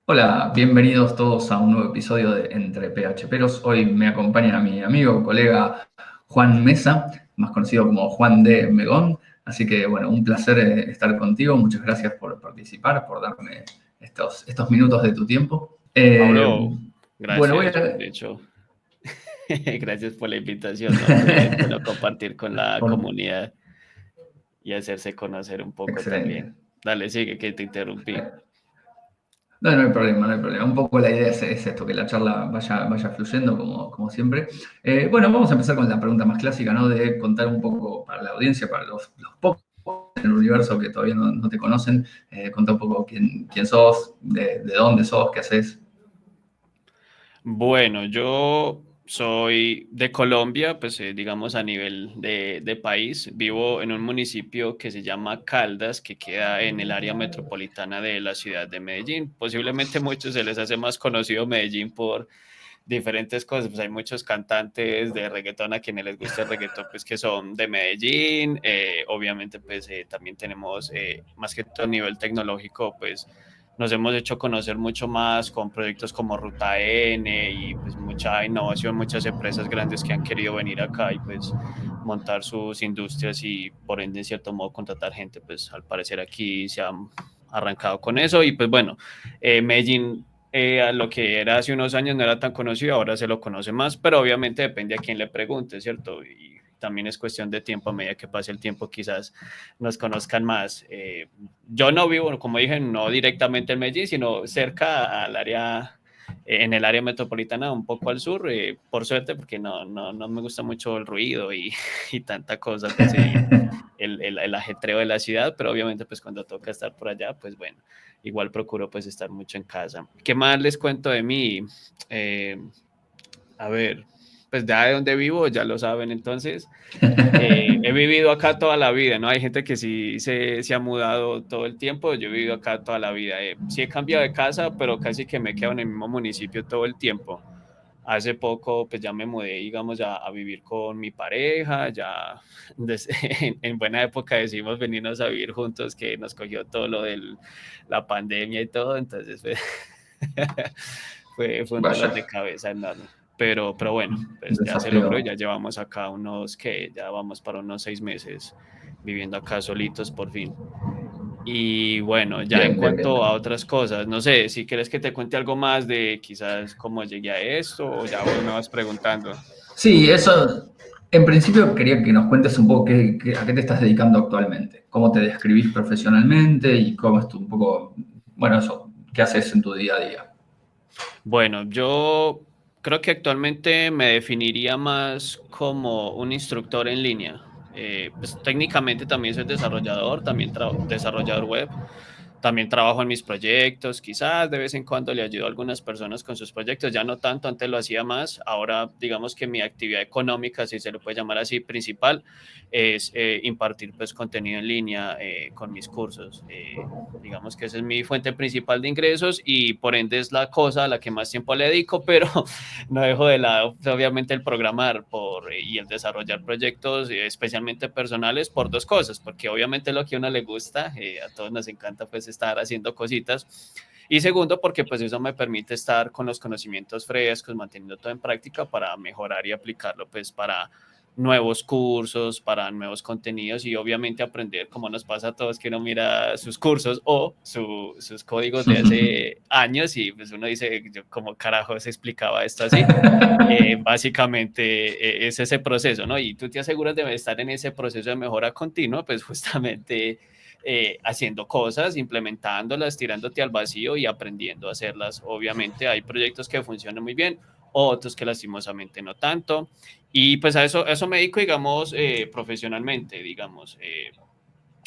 Hola, bienvenidos todos a un nuevo episodio de Entre PHPeros. Hoy me acompaña mi amigo, colega Juan Mesa, más conocido como Juan de Megón. Así que, bueno, un placer estar contigo. Muchas gracias por participar, por darme estos minutos de tu tiempo. Pablo, Bueno, voy gracias, a... de hecho, gracias por la invitación, ¿no? Es bueno compartir con la por- comunidad y hacerse conocer un poco Excelente. también. Dale, sigue, que te interrumpí. No, no hay problema, no hay problema. Un poco la idea es esto, que la charla vaya fluyendo como siempre. Bueno, vamos a empezar con la pregunta más clásica, ¿no? De contar un poco para la audiencia, para los pocos en el universo que todavía no te conocen, contar un poco quién sos, de dónde sos, qué haces. Bueno, yo soy de Colombia, pues digamos a nivel de país. Vivo en un municipio que se llama Caldas, que queda en el área metropolitana de la ciudad de Medellín. Posiblemente a muchos se les hace más conocido Medellín por diferentes cosas, pues hay muchos cantantes de reggaetón a quienes les gusta el reggaetón, pues que son de Medellín, obviamente pues también tenemos, más que todo a nivel tecnológico, pues nos hemos hecho conocer mucho más con proyectos como Ruta N y pues mucha innovación, muchas empresas grandes que han querido venir acá y pues montar sus industrias y por ende en cierto modo contratar gente, pues al parecer aquí se han arrancado con eso y pues bueno, Medellín a lo que era hace unos años no era tan conocido, ahora se lo conoce más, pero obviamente depende a quién le pregunte, ¿cierto? Y también es cuestión de tiempo, a medida que pase el tiempo quizás nos conozcan más. Yo no vivo, como dije, no directamente en Medellín, sino cerca al área, en el área metropolitana, un poco al sur, por suerte, porque no me gusta mucho el ruido y tanta cosa, pues el ajetreo de la ciudad, pero obviamente pues cuando toca estar por allá, pues bueno, igual procuro pues estar mucho en casa. ¿Qué más les cuento de mí? Eh, a ver, pues ya de donde vivo, ya lo saben entonces. He vivido acá toda la vida, ¿no? Hay gente que sí se ha mudado todo el tiempo, yo he vivido acá toda la vida. Sí he cambiado de casa, pero casi que me quedo en el mismo municipio todo el tiempo. Hace poco, pues ya me mudé, digamos, a vivir con mi pareja, ya en buena época decidimos venirnos a vivir juntos, que nos cogió todo lo de la pandemia y todo, entonces fue un dolor de Vaya. cabeza enorme. Pero bueno, pues ya se logró, Desafío. ya llevamos acá unos, que ya vamos para unos 6 meses viviendo acá solitos por fin. Y bueno, ya en Bien, bien, bien. cuanto a otras cosas, no sé, si quieres que te cuente algo más de quizás cómo llegué a esto o ya vos me vas preguntando. Sí, eso. En principio quería que nos cuentes un poco a qué te estás dedicando actualmente, cómo te describís profesionalmente y cómo es tu un poco, bueno, eso, qué haces en tu día a día. Bueno, yo creo que actualmente me definiría más como un instructor en línea. Pues técnicamente también soy desarrollador, también desarrollador web. También trabajo en mis proyectos, quizás de vez en cuando le ayudo a algunas personas con sus proyectos, ya no tanto, antes lo hacía más, ahora digamos que mi actividad económica, si se lo puede llamar así, principal, es impartir pues contenido en línea con mis cursos. Digamos que esa es mi fuente principal de ingresos y por ende es la cosa a la que más tiempo le dedico, pero no dejo de lado obviamente el programar y el desarrollar proyectos, especialmente personales, por dos cosas, porque obviamente lo que a uno le gusta, a todos nos encanta pues estar haciendo cositas, y segundo porque pues eso me permite estar con los conocimientos frescos, manteniendo todo en práctica para mejorar y aplicarlo pues para nuevos cursos, para nuevos contenidos y obviamente aprender, como nos pasa a todos, que uno mira sus cursos o sus códigos de hace años y pues uno dice, yo, ¿cómo carajo se explicaba esto así? Básicamente es ese proceso, ¿no? Y tú te aseguras de estar en ese proceso de mejora continua, pues justamente haciendo cosas, implementándolas, tirándote al vacío y aprendiendo a hacerlas. Obviamente hay proyectos que funcionan muy bien, otros que lastimosamente no tanto. Y pues a eso me dedico, digamos, profesionalmente, digamos.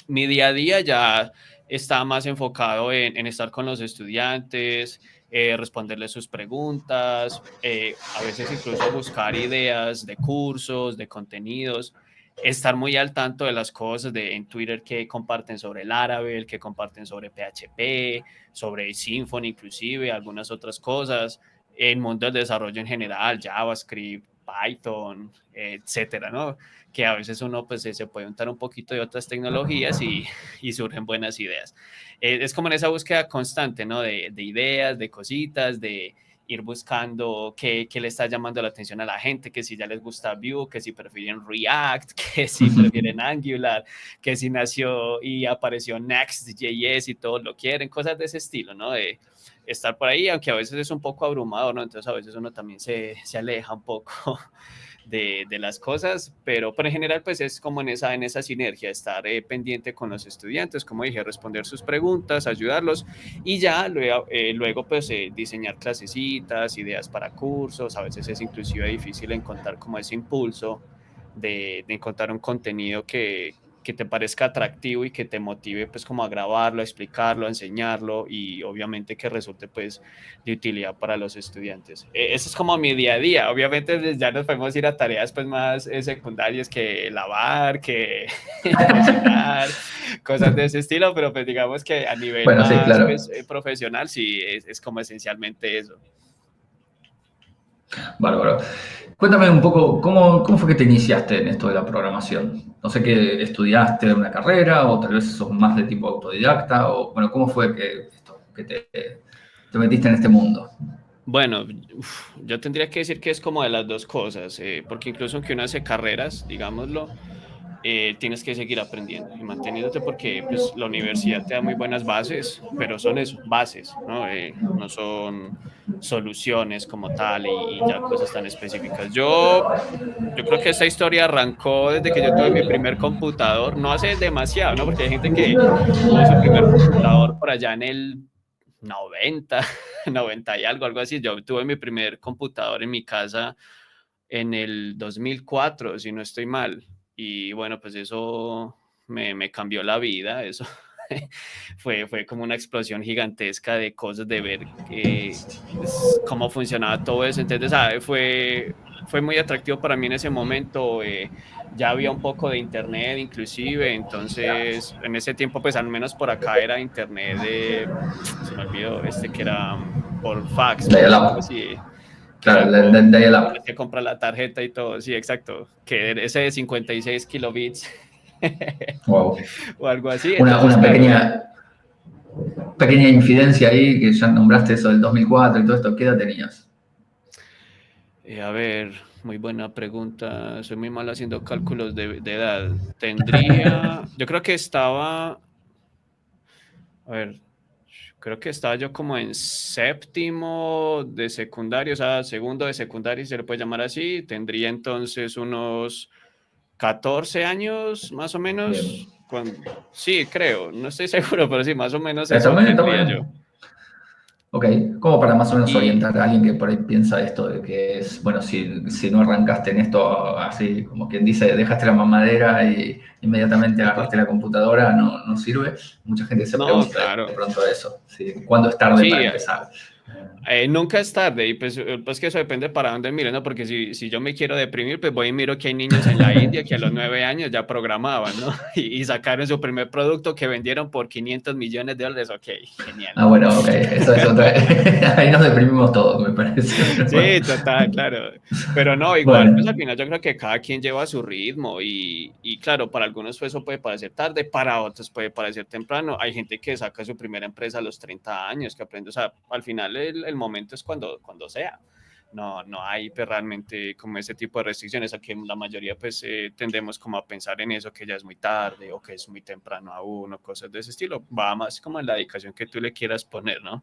Mi día a día ya está más enfocado en estar con los estudiantes, responderles sus preguntas, a veces incluso buscar ideas de cursos, de contenidos, estar muy al tanto de las cosas en Twitter que comparten sobre el Laravel, que comparten sobre PHP, sobre Symfony inclusive, algunas otras cosas, el mundo del desarrollo en general, JavaScript. Python, etcétera, ¿no? Que a veces uno pues se puede untar un poquito de otras tecnologías y surgen buenas ideas. Es como en esa búsqueda constante, ¿no? De ideas, de cositas, de ir buscando qué le está llamando la atención a la gente, que si ya les gusta Vue, que si prefieren React, que si prefieren Angular, que si nació y apareció Next.js y todos lo quieren, cosas de ese estilo, ¿no? De estar por ahí, aunque a veces es un poco abrumador, ¿no? Entonces a veces uno también se aleja un poco de las cosas, pero en general pues es como en esa sinergia, estar pendiente con los estudiantes, como dije, responder sus preguntas, ayudarlos y ya luego pues diseñar clasecitas, ideas para cursos, a veces es inclusive difícil encontrar como ese impulso de encontrar un contenido que te parezca atractivo y que te motive pues como a grabarlo, a explicarlo, a enseñarlo y obviamente que resulte pues de utilidad para los estudiantes. Eso es como mi día a día. Obviamente pues, ya nos podemos ir a tareas pues más secundarias que lavar, que cocinar, cosas de ese estilo, pero pues digamos que a nivel Bueno, sí, más claro. pues, profesional sí es como esencialmente eso. Bárbaro. Cuéntame un poco, ¿cómo fue que te iniciaste en esto de la programación? No sé qué estudiaste una carrera o tal vez sos más de tipo autodidacta o, bueno, ¿cómo fue que te metiste en este mundo? Bueno, yo tendría que decir que es como de las dos cosas, porque incluso aunque uno hace carreras, digámoslo, tienes que seguir aprendiendo y manteniéndote porque pues, la universidad te da muy buenas bases, pero son eso, bases, ¿no? No son soluciones como tal y ya cosas tan específicas. Yo creo que esta historia arrancó desde que yo tuve mi primer computador, no hace demasiado, ¿no? Porque hay gente que tuvo su primer computador por allá en el 90, 90 y algo así. Yo tuve mi primer computador en mi casa en el 2004, si no estoy mal. Y bueno, pues eso me cambió la vida, eso fue como una explosión gigantesca de cosas, de ver cómo funcionaba todo eso. Entonces, fue muy atractivo para mí en ese momento. Ya había un poco de internet inclusive, entonces en ese tiempo, pues al menos por acá era internet se me olvidó, que era por fax, por decirlo Dial-up. así, que Claro, era dial-up. tenías que comprar la tarjeta y todo, sí, exacto, que era ese de 56 kilobits Wow. o algo así. Una, Entonces, una claro, pequeña infidencia ahí, que ya nombraste eso del 2004 y todo esto, ¿qué edad tenías? a ver, muy buena pregunta. Soy muy mal haciendo cálculos de edad. Tendría, yo creo que estaba, a ver, creo que estaba yo como en séptimo de secundario, o sea, segundo de secundaria, si se le puede llamar así. Tendría entonces unos 14 años, más o Bien. menos. Sí, creo, no estoy seguro, pero sí, más o menos Está eso bien, está tendría yo. bien. Ok, como para más o menos Y orientar a alguien que por ahí piensa esto de que es, bueno, si no arrancaste en esto así, como quien dice, dejaste la mamadera y inmediatamente agarraste la computadora, no sirve. Mucha gente se no, pregunta de claro. pronto eso, ¿sí? ¿Cuándo es tarde para Sí, empezar? nunca es tarde y pues que eso depende para dónde mire, ¿no? Porque si yo me quiero deprimir, pues voy y miro que hay niños en la India que a los 9 años ya programaban, ¿no? Y sacaron su primer producto que vendieron por $500 millones. Ok, genial, Ah, ¿no? bueno, ok, eso es otra. Ahí nos deprimimos todos, me parece. Pero bueno. Sí, total, claro. Pero no, igual, pues al Bueno, final yo creo que cada quien lleva su ritmo y claro, para algunos pues, eso puede parecer tarde, para otros puede parecer temprano. Hay gente que saca su primera empresa a los 30 años, que aprende, o sea, al final el momento es cuando sea. No hay pues, realmente como ese tipo de restricciones, a que la mayoría pues tendemos como a pensar en eso, que ya es muy tarde o que es muy temprano aún o cosas de ese estilo. Va más como en la dedicación que tú le quieras poner, ¿no?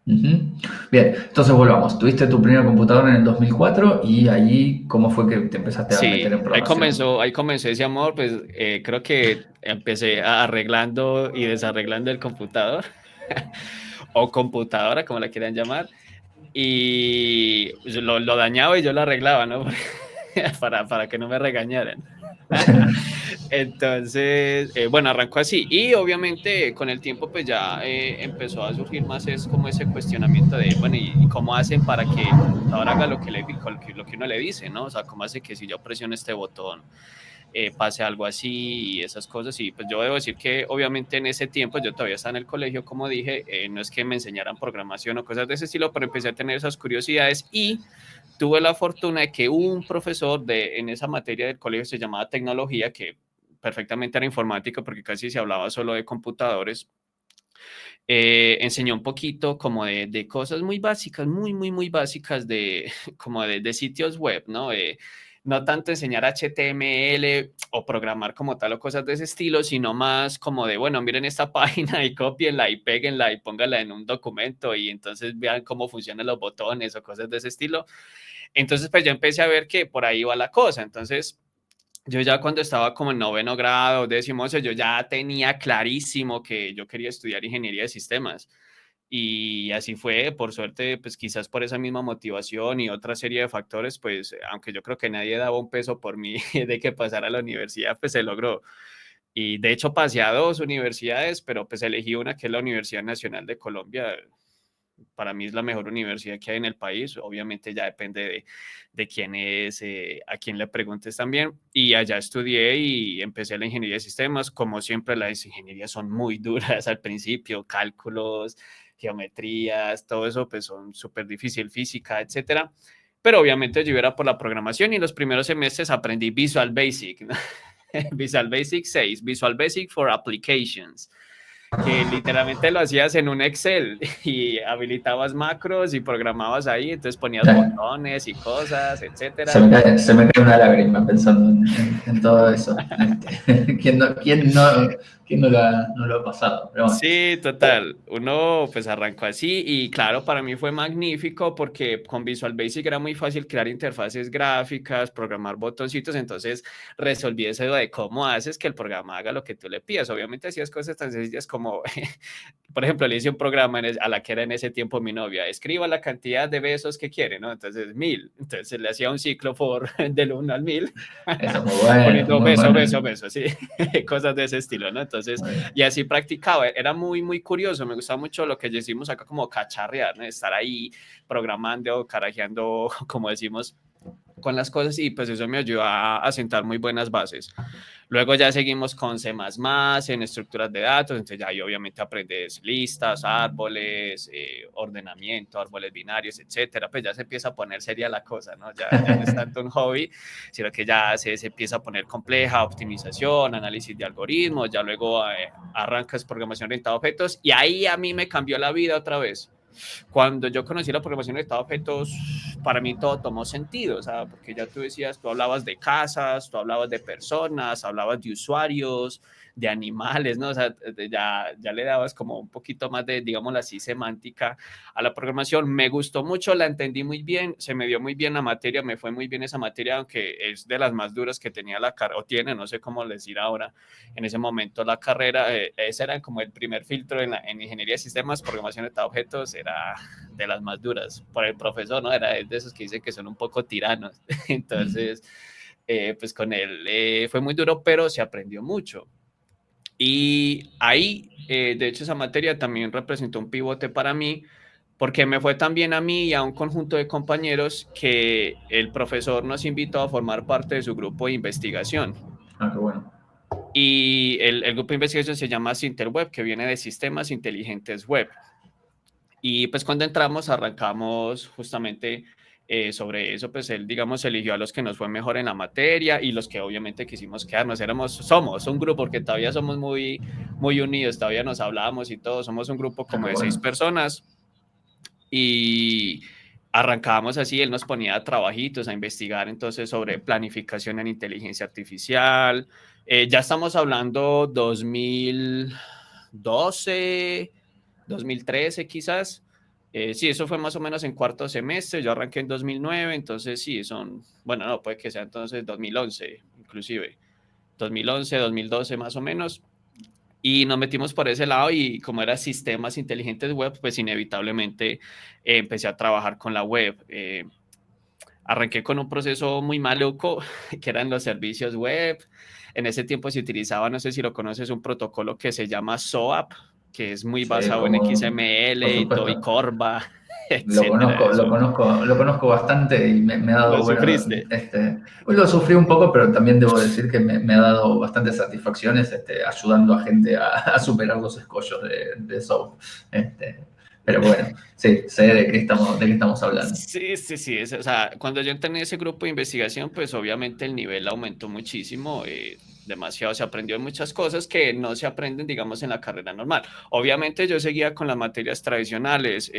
ujú. Bien, entonces volvamos. Tuviste tu primer computador en el 2004 y allí, ¿cómo fue que te empezaste a meter Sí, en programación? ahí comenzó ese amor, pues creo que empecé arreglando y desarreglando el computador o computadora, como la quieran llamar, y yo lo dañaba y yo lo arreglaba, ¿no? Para que no me regañaran. Entonces, bueno, arrancó así y obviamente con el tiempo pues ya empezó a surgir más es como ese cuestionamiento de, bueno, ¿y cómo hacen para que el computador haga lo que uno le dice, ¿no? O sea, ¿cómo hace que si yo presiono este botón? pase algo así y esas cosas. Y pues yo debo decir que obviamente en ese tiempo yo todavía estaba en el colegio, como dije, no es que me enseñaran programación o cosas de ese estilo, pero empecé a tener esas curiosidades y tuve la fortuna de que un profesor en esa materia del colegio se llamaba tecnología, que perfectamente era informática porque casi se hablaba solo de computadores. Enseñó un poquito como de cosas muy básicas, muy básicas como de sitios web, ¿no? No tanto enseñar HTML o programar como tal o cosas de ese estilo, sino más como de, bueno, miren esta página y cópienla y péguenla y pónganla en un documento y entonces vean cómo funcionan los botones o cosas de ese estilo. Entonces, pues yo empecé a ver que por ahí va la cosa. Entonces, yo ya cuando estaba como en noveno grado, 10.º, yo ya tenía clarísimo que yo quería estudiar ingeniería de sistemas. Y así fue, por suerte, pues quizás por esa misma motivación y otra serie de factores, pues aunque yo creo que nadie daba un peso por mí de que pasara a la universidad, pues se logró. Y de hecho pasé a 2 universidades, pero pues elegí una que es la Universidad Nacional de Colombia. Para mí es la mejor universidad que hay en el país. Obviamente ya depende de quién es, a quién le preguntes también. Y allá estudié y empecé la ingeniería de sistemas. Como siempre, las ingenierías son muy duras al principio, cálculos, geometrías, todo eso pues son súper difícil, física, etcétera. Pero obviamente yo era por la programación y en los primeros semestres aprendí Visual Basic, ¿no? Visual Basic 6, Visual Basic for Applications, que literalmente lo hacías en un Excel y habilitabas macros y programabas ahí, entonces ponías botones y cosas, etcétera. Se me cae una lágrima pensando en todo eso. ¿Quién no lo ha pasado? Pero bueno. Sí, total. Uno pues arrancó así y claro, para mí fue magnífico porque con Visual Basic era muy fácil crear interfaces gráficas, programar botoncitos, entonces resolví eso de cómo haces que el programa haga lo que tú le pidas. Obviamente hacías cosas tan sencillas como, por ejemplo, le hice un programa a la que era en ese tiempo mi novia, escriba la cantidad de besos que quiere, ¿no? Entonces 1000. Entonces le hacía un ciclo del 1 al 1000, Eso es muy bueno, poniendo muy beso, bueno. beso, beso, sí, cosas de ese estilo, ¿no? Entonces, y así practicaba, era muy curioso, me gustaba mucho lo que decimos acá como cacharrear, ¿no? Estar ahí programando, carajeando, como decimos, con las cosas y pues eso me ayudó a sentar muy buenas bases. Luego ya seguimos con C++, en estructuras de datos, entonces ya ahí obviamente aprendes listas, árboles, ordenamiento, árboles binarios, etcétera, pues ya se empieza a poner seria la cosa, ¿no? Ya no es tanto un hobby, sino que ya se empieza a poner compleja, optimización, análisis de algoritmos, ya luego arrancas programación orientada a objetos y ahí a mí me cambió la vida otra vez. Cuando yo conocí la programación orientada a objetos, para mí todo tomó sentido, o sea, porque ya tú decías, tú hablabas de casas, tú hablabas de personas, hablabas de usuarios, de animales, ¿no? O sea, ya le dabas como un poquito más de, digámoslo así, semántica a la programación. Me gustó mucho, la entendí muy bien, se me dio muy bien la materia, me fue muy bien esa materia, aunque es de las más duras que tenía la carrera, o tiene, no sé cómo decir ahora, en ese momento la carrera, ese era como el primer filtro en ingeniería de sistemas, programación de objetos, era de las más duras por el profesor, ¿no? Era de esos que dicen que son un poco tiranos. Entonces, pues con él fue muy duro, pero se aprendió mucho. Y ahí, de hecho, esa materia también representó un pivote para mí, porque me fue tan bien a mí y a un conjunto de compañeros que el profesor nos invitó a formar parte de su grupo de investigación. Ah, qué bueno. Y el grupo de investigación se llama Sinterweb, que viene de Sistemas Inteligentes Web. Y pues cuando entramos arrancamos justamente sobre eso, pues él, digamos, eligió a los que nos fue mejor en la materia y los que obviamente quisimos quedarnos. Somos un grupo porque todavía somos muy unidos, todavía nos hablábamos y todo. Somos un grupo como Ah, de bueno. 6 personas y arrancábamos así, él nos ponía trabajitos a investigar entonces sobre planificación en inteligencia artificial. Ya estamos hablando 2012, 2013 quizás. Sí, eso fue más o menos en cuarto semestre, yo arranqué en 2009, entonces sí, bueno, no, puede que sea entonces 2011, inclusive, 2011, 2012 más o menos, y nos metimos por ese lado y como era sistemas inteligentes web, pues inevitablemente empecé a trabajar con la web. Arranqué con un proceso muy maluco, que eran los servicios web. En ese tiempo se utilizaba, no sé si lo conoces, un protocolo que se llama SOAP, que es muy Sí, basado en por XML y todo y supuesto. Corva. etcétera. Eso lo conozco bastante y me ha lo dado, bueno, sufriste. lo sufrí un poco, pero también debo decir que me ha dado bastantes satisfacciones ayudando a gente a superar los escollos de SOAP. Pero bueno, sí, sé de qué estamos hablando. Sí, sí, sí. O sea, cuando yo entré en ese grupo de investigación, pues obviamente el nivel aumentó muchísimo. Demasiado, se aprendió muchas cosas que no se aprenden, digamos, en la carrera normal. Obviamente yo seguía con las materias tradicionales,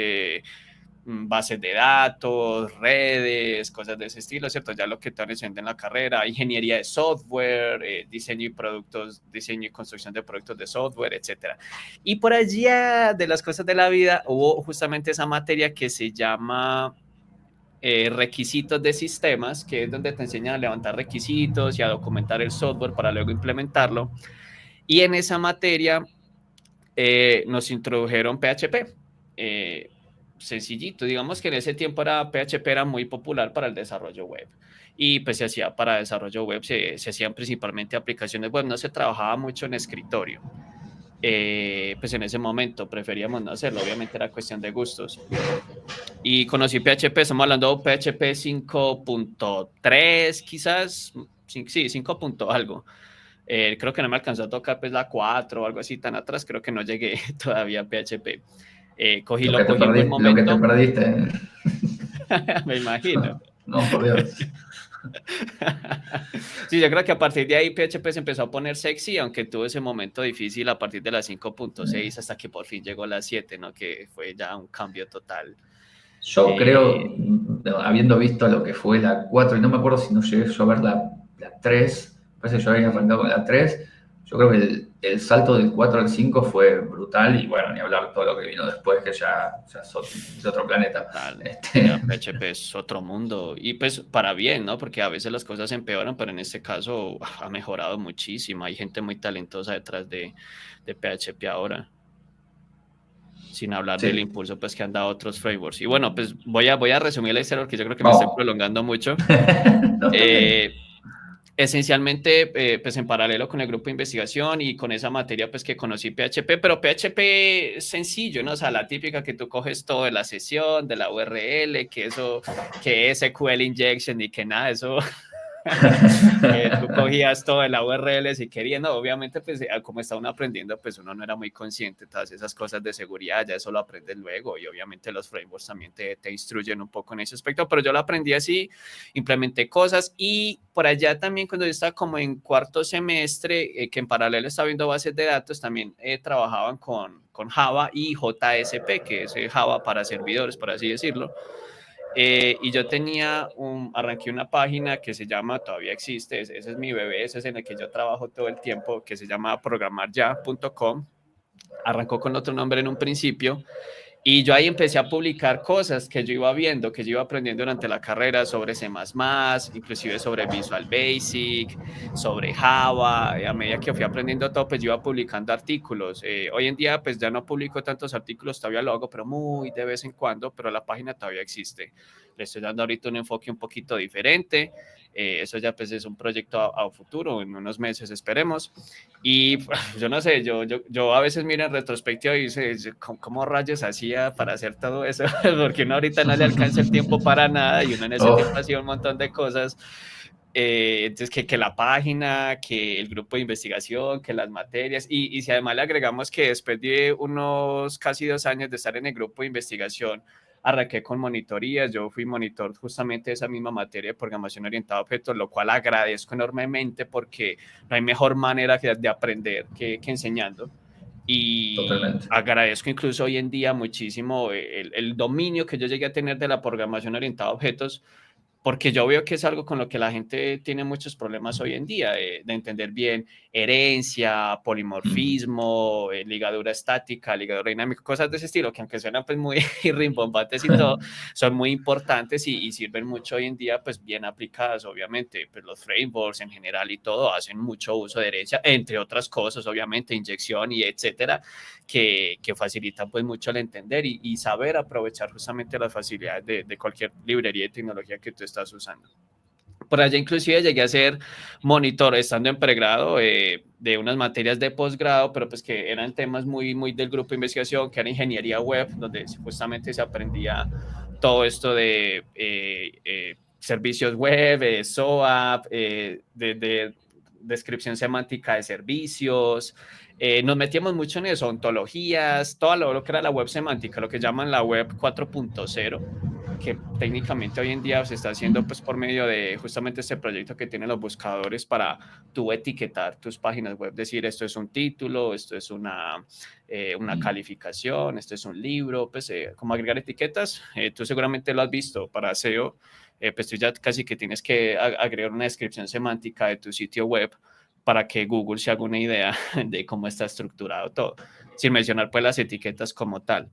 bases de datos, redes, cosas de ese estilo, ¿cierto? Ya lo que te enseñando en la carrera, ingeniería de software, diseño y productos, diseño y construcción de productos de software, etcétera. Y por allá de las cosas de la vida hubo justamente esa materia que se llama requisitos de sistemas, que es donde te enseñan a levantar requisitos y a documentar el software para luego implementarlo. Y en esa materia nos introdujeron PHP. Sencillito, digamos que en ese tiempo PHP era muy popular para el desarrollo web y pues se hacía para desarrollo web, se hacían principalmente aplicaciones web, no se trabajaba mucho en escritorio. Pues en ese momento preferíamos no hacerlo, obviamente era cuestión de gustos. Y conocí PHP, estamos hablando de PHP 5.3 quizás, sí, 5 punto algo. Creo que no me alcanzó a tocar pues la 4 o algo así tan atrás, creo que no llegué todavía a PHP. Lo cogí en buen Lo que te momento, perdiste. me imagino. No, por Dios. Sí, yo creo que a partir de ahí PHP se empezó a poner sexy, aunque tuvo ese momento difícil a partir de la 5.6 hasta que por fin llegó la 7, ¿no? Que fue ya un cambio total. Yo Eh, creo, habiendo visto lo que fue la 4 y no me acuerdo si no llegué yo a ver la 3, parece que yo había arrancado con la 3, yo creo que el salto del 4 al 5 fue brutal y bueno, ni hablar todo lo que vino después, que ya es de otro planeta. Total, ya Este, PHP es otro mundo y pues para bien, ¿no? Porque a veces las cosas empeoran, pero en este caso ha mejorado muchísimo. Hay gente muy talentosa detrás de PHP ahora, sin hablar del sí, impulso pues que han dado otros frameworks. Y bueno, pues voy a resumir la historia porque yo creo que me estoy vamos. prolongando mucho. No, está bien. Eh, Esencialmente, pues en paralelo con el grupo de investigación y con esa materia, pues que conocí PHP, pero PHP sencillo, ¿no? O sea, la típica que tú coges todo de la sesión, de la URL, que eso, que SQL injection y que nada, eso tú cogías todo de la URL si querías, no, obviamente, pues como está uno aprendiendo, pues uno no era muy consciente de todas esas cosas de seguridad, ya eso lo aprendes luego y obviamente los frameworks también te instruyen un poco en ese aspecto, pero yo lo aprendí así, implementé cosas y por allá también cuando yo estaba como en cuarto semestre, que en paralelo estaba viendo bases de datos, también trabajaban con Java y JSP, que es Java para servidores, por así decirlo. Y yo arranqué una página que se llama, todavía existe, ese es mi bebé, ese es en el que yo trabajo todo el tiempo, que se llama programarya.com. Arrancó con otro nombre en un principio, y yo ahí empecé a publicar cosas que yo iba viendo, que yo iba aprendiendo durante la carrera sobre C++, inclusive sobre Visual Basic, sobre Java. A medida que fui aprendiendo todo, pues yo iba publicando artículos. Hoy en día, pues ya no publico tantos artículos, todavía lo hago, pero muy de vez en cuando, pero la página todavía existe. Le estoy dando ahorita un enfoque un poquito diferente. Eso ya pues es un proyecto a futuro, en unos meses esperemos. Y yo no sé, yo a veces miro en retrospectiva y dice, ¿cómo rayos hacía para hacer todo eso? Porque uno ahorita no le alcanza el tiempo para nada y uno en ese tiempo Uf, hacía un montón de cosas. Entonces, que la página, que el grupo de investigación, que las materias, y si además le agregamos que después de unos casi 2 años de estar en el grupo de investigación, arranqué con monitorías, yo fui monitor justamente de esa misma materia de programación orientada a objetos, lo cual agradezco enormemente porque no hay mejor manera de aprender que enseñando. Y totalmente. agradezco incluso hoy en día muchísimo el dominio que yo llegué a tener de la programación orientada a objetos, porque yo veo que es algo con lo que la gente tiene muchos problemas hoy en día, de entender bien herencia, Mm. polimorfismo, ligadura estática, ligadura dinámica, cosas de ese estilo, que aunque suenan pues muy rimbombantes y todo, son muy importantes y sirven mucho hoy en día, pues bien aplicadas, obviamente, pues los frameworks en general y todo hacen mucho uso de herencia, entre otras cosas, obviamente, inyección y etcétera, que facilitan pues mucho el entender y saber aprovechar justamente las facilidades de cualquier librería de tecnología que tú estás usando. Por allá inclusive llegué a ser monitor estando en pregrado de unas materias de posgrado, pero pues que eran temas muy del grupo de investigación, que era ingeniería web, donde supuestamente se aprendía todo esto de servicios web, SOAP, de descripción semántica de servicios. Nos metíamos mucho en eso, ontologías, todo lo que era la web semántica, lo que llaman la web 4.0, que técnicamente hoy en día se está haciendo pues por medio de justamente este proyecto que tienen los buscadores para tú etiquetar tus páginas web, decir esto es un título, esto es una calificación, esto es un libro, pues como agregar etiquetas, tú seguramente lo has visto para SEO, pues tú ya casi que tienes que agregar una descripción semántica de tu sitio web para que Google se haga una idea de cómo está estructurado todo, sin mencionar pues las etiquetas como tal.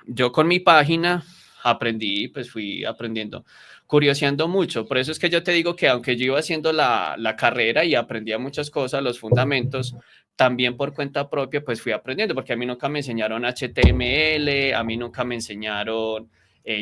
Yo con mi página aprendí, pues fui aprendiendo, curioseando mucho. Por eso es que yo te digo que aunque yo iba haciendo la carrera y aprendía muchas cosas, los fundamentos, también por cuenta propia, pues fui aprendiendo, porque a mí nunca me enseñaron HTML, a mí nunca me enseñaron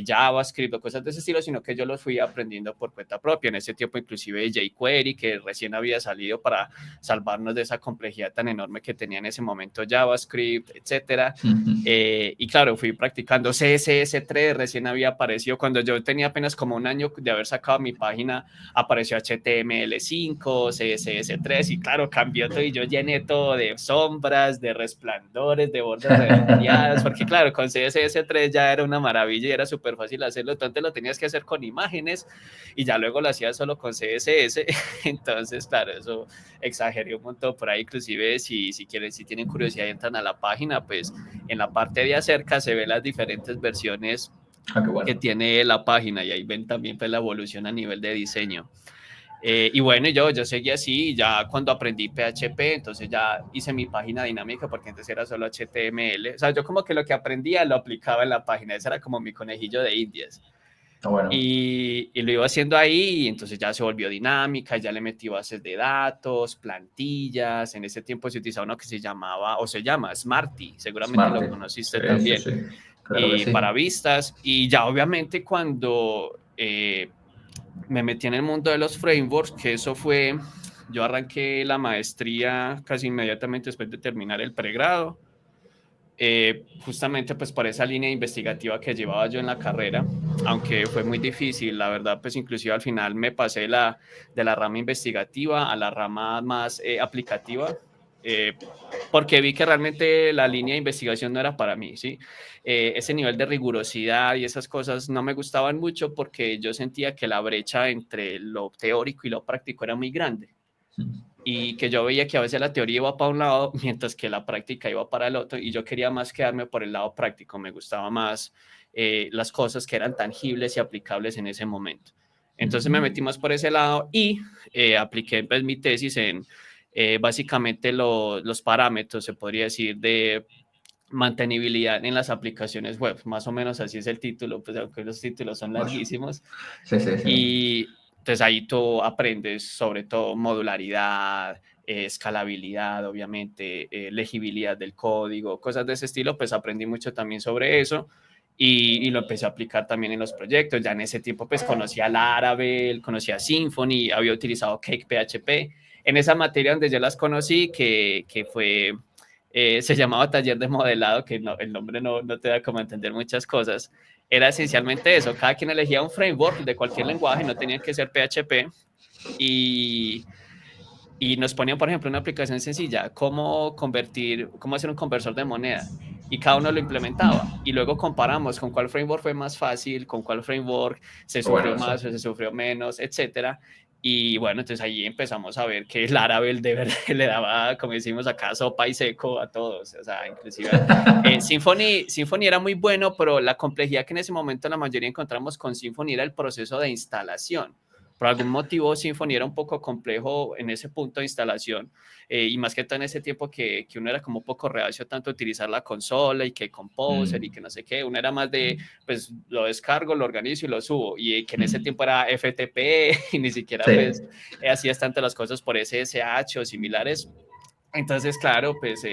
JavaScript o cosas de ese estilo, sino que yo los fui aprendiendo por cuenta propia. En ese tiempo inclusive jQuery, que recién había salido para salvarnos de esa complejidad tan enorme que tenía en ese momento JavaScript, etcétera. Y claro, fui practicando CSS3, recién había aparecido, cuando yo tenía apenas como un año de haber sacado mi página, apareció HTML5, CSS3, y claro, cambió todo y yo llené todo de sombras, de resplandores, de bordes redondeados, porque claro, con CSS3 ya era una maravilla y era súper fácil hacerlo, entonces lo tenías que hacer con imágenes y ya luego lo hacía solo con CSS, entonces claro, eso exageré un montón por ahí, inclusive si quieren, si tienen curiosidad y entran a la página, pues en la parte de acerca se ven las diferentes versiones que tiene la página y ahí ven también pues la evolución a nivel de diseño. Y bueno, yo seguí así, ya cuando aprendí PHP, entonces ya hice mi página dinámica porque antes era solo HTML. O sea, yo como que lo que aprendía lo aplicaba en la página, ese era como mi conejillo de indias. Bueno. Y lo iba haciendo ahí, y entonces ya se volvió dinámica, ya le metí bases de datos, plantillas. En ese tiempo se utilizaba uno que se llamaba, o se llama Smarty, seguramente lo conociste Sí, también, sí, claro que sí. para vistas. Y ya obviamente cuando me metí en el mundo de los frameworks, que eso fue, yo arranqué la maestría casi inmediatamente después de terminar el pregrado. Justamente pues por esa línea investigativa que llevaba yo en la carrera, aunque fue muy difícil, la verdad, pues inclusive al final me pasé de la rama investigativa a la rama más aplicativa, porque vi que realmente la línea de investigación no era para mí, ¿sí? Ese nivel de rigurosidad y esas cosas no me gustaban mucho porque yo sentía que la brecha entre lo teórico y lo práctico era muy grande y que yo veía que a veces la teoría iba para un lado, mientras que la práctica iba para el otro, y yo quería más quedarme por el lado práctico, me gustaba más las cosas que eran tangibles y aplicables en ese momento. Entonces me metí más por ese lado y apliqué pues, mi tesis en básicamente los parámetros, se podría decir, de mantenibilidad en las aplicaciones web, más o menos así es el título, pues aunque los títulos son larguísimos. Sí, sí, sí. Y entonces ahí tú aprendes sobre todo modularidad, escalabilidad, obviamente, legibilidad del código, cosas de ese estilo, pues aprendí mucho también sobre eso y lo empecé a aplicar también en los proyectos. Ya en ese tiempo pues conocía Laravel, conocía Symfony, había utilizado Cake PHP. En esa materia donde yo las conocí, que fue, se llamaba taller de modelado, que no, el nombre no te da como a entender muchas cosas, era esencialmente eso, cada quien elegía un framework de cualquier lenguaje, no tenía que ser PHP, y, y nos ponían, por ejemplo, una aplicación sencilla, cómo hacer un conversor de moneda, y cada uno lo implementaba, y luego comparamos con cuál framework fue más fácil, con cuál framework se sufrió más o se sufrió menos, etcétera. Y bueno, entonces ahí empezamos a ver que el Laravel de verdad le daba, como decimos acá, sopa y seco a todos. O sea, inclusive Symfony era muy bueno, pero la complejidad que en ese momento la mayoría encontramos con Symfony era el proceso de instalación. Por algún motivo, Symfony era un poco complejo en ese punto de instalación, y más que todo en ese tiempo que uno era como un poco reacio tanto a utilizar la consola y que Composer y que no sé qué, uno era más de, pues lo descargo, lo organizo y lo subo, y que en ese tiempo era FTP y ni siquiera pues hacías tanto las cosas por SSH o similares. Entonces, claro, pues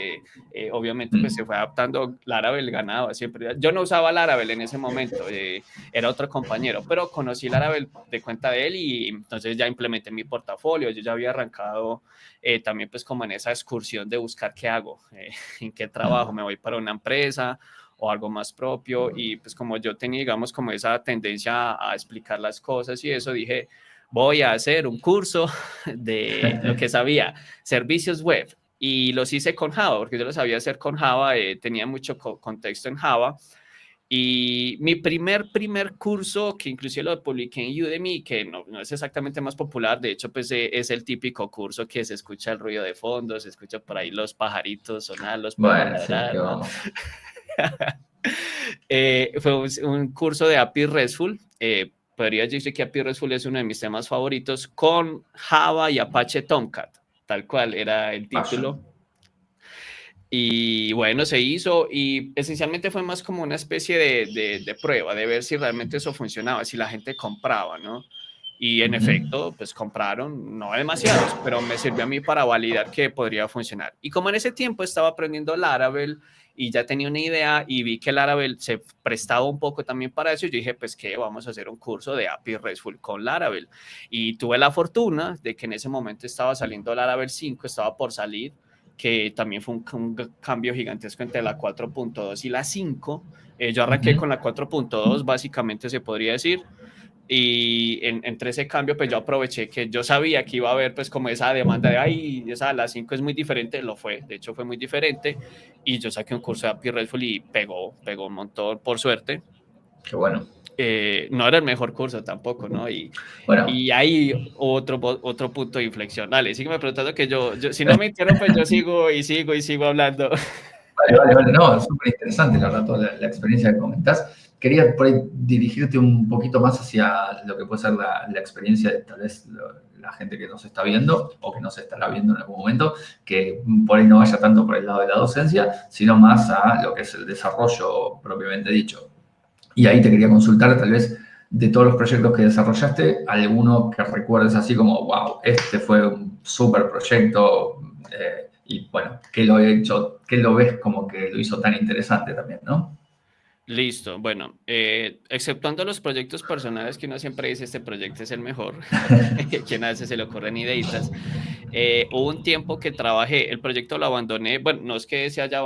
obviamente pues se fue adaptando. Laravel ganaba siempre. Yo no usaba Laravel en ese momento, era otro compañero, pero conocí Laravel de cuenta de él y entonces ya implementé mi portafolio. Yo ya había arrancado también pues como en esa excursión de buscar qué hago, en qué trabajo, me voy para una empresa o algo más propio y pues como yo tenía digamos como esa tendencia a explicar las cosas y eso dije, voy a hacer un curso de lo que sabía, servicios web y los hice con Java, porque yo lo sabía hacer con Java, tenía mucho contexto en Java. Y mi primer curso, que inclusive lo publiqué en Udemy, que no es exactamente más popular, de hecho, pues es el típico curso que se escucha el ruido de fondo, se escucha por ahí los pajaritos sonar, los perros Bueno, sí, ¿qué ladrar, ¿no? vamos? Fue un curso de API RESTful. Podría decir que API RESTful es uno de mis temas favoritos con Java y Apache Tomcat, tal cual era el Vaya. título. Y bueno, se hizo y esencialmente fue más como una especie de prueba, de ver si realmente eso funcionaba, si la gente compraba, ¿no? Y en Ujú. efecto, pues compraron, no demasiados, pero me sirvió a mí para validar que podría funcionar. Y como en ese tiempo estaba aprendiendo Laravel y ya tenía una idea y vi que Laravel se prestaba un poco también para eso, yo dije, pues que vamos a hacer un curso de API RESTful con Laravel. Y tuve la fortuna de que en ese momento estaba saliendo Laravel 5, estaba por salir, que también fue un cambio gigantesco entre la 4.2 y la 5. Yo arranqué Ujú. con la 4.2, básicamente se podría decir, y entre ese cambio, pues yo aproveché que yo sabía que iba a haber pues como esa demanda de, ay, esa la 5 es muy diferente, lo fue, de hecho fue muy diferente, y yo saqué un curso de API RESTful y pegó un montón, por suerte. Qué bueno. No era el mejor curso tampoco, ¿no? Bueno, Y hay otro punto de inflexión. Dale, sígueme preguntando que si no me interrumpes, yo sigo y sigo y sigo hablando. vale, vale, vale. No, es súper interesante, la verdad, toda la experiencia que comentás. Quería por ahí dirigirte un poquito más hacia lo que puede ser la experiencia de tal vez la gente que nos está viendo o que nos estará viendo en algún momento, que por ahí no vaya tanto por el lado de la docencia, sino más a lo que es el desarrollo propiamente dicho. Y ahí te quería consultar, tal vez, de todos los proyectos que desarrollaste, alguno que recuerdes así como, wow, este fue un súper proyecto, y bueno, que lo he hecho, que lo ves como que lo hizo tan interesante también, ¿no? Listo, bueno, exceptuando los proyectos personales que uno siempre dice, este proyecto es el mejor, que a veces se le ocurren ideitas. Hubo un tiempo que trabajé, el proyecto lo abandoné, bueno, no es que se haya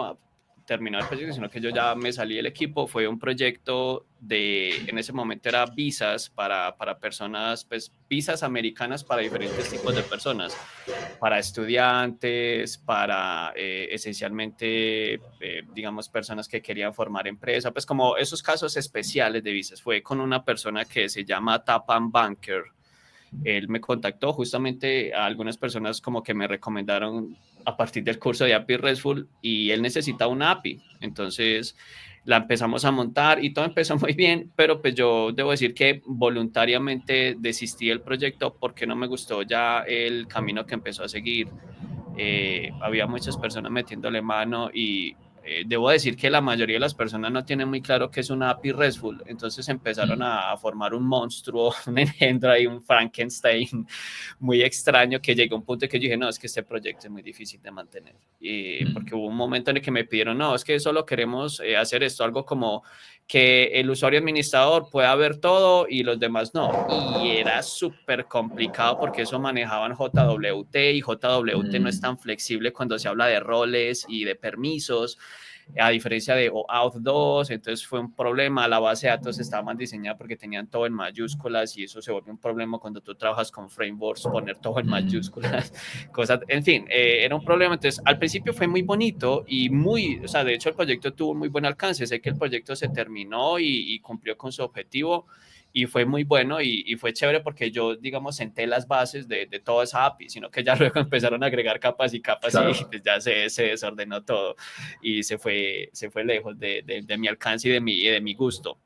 terminado el proyecto, sino que yo ya me salí del equipo, fue un proyecto en ese momento era visas para personas, pues visas americanas para diferentes tipos de personas, para estudiantes, para esencialmente, digamos, personas que querían formar empresa, pues como esos casos especiales de visas. Fue con una persona que se llama Tapan Banker. Él me contactó justamente a algunas personas como que me recomendaron a partir del curso de API RESTful y él necesita una API. Entonces la empezamos a montar y todo empezó muy bien, pero pues yo debo decir que voluntariamente desistí del proyecto porque no me gustó ya el camino que empezó a seguir. Había muchas personas metiéndole mano y debo decir que la mayoría de las personas no tienen muy claro qué es una API RESTful, entonces empezaron Mm, a formar un monstruo, un engendro y un Frankenstein muy extraño que llegó a un punto en que yo dije, no, es que este proyecto es muy difícil de mantener, porque mm, hubo un momento en el que me pidieron, no, es que solo queremos hacer esto, algo como que el usuario administrador pueda ver todo y los demás no. Y era súper complicado porque eso manejaban JWT y JWT no es mm, tan flexible cuando se habla de roles y de permisos, a diferencia de OAuth 2, entonces fue un problema, la base de datos estaba mal diseñada porque tenían todo en mayúsculas y eso se vuelve un problema cuando tú trabajas con frameworks, poner todo en mm. mayúsculas, cosas, en fin, era un problema, entonces al principio fue muy bonito y muy, o sea, de hecho el proyecto tuvo muy buen alcance, sé que el proyecto se terminó y cumplió con su objetivo y fue muy bueno y fue chévere porque yo, digamos, senté las bases de toda esa API, sino que ya luego empezaron a agregar capas y capas y Claro, pues ya se desordenó todo y se fue lejos de mi alcance y de mi gusto.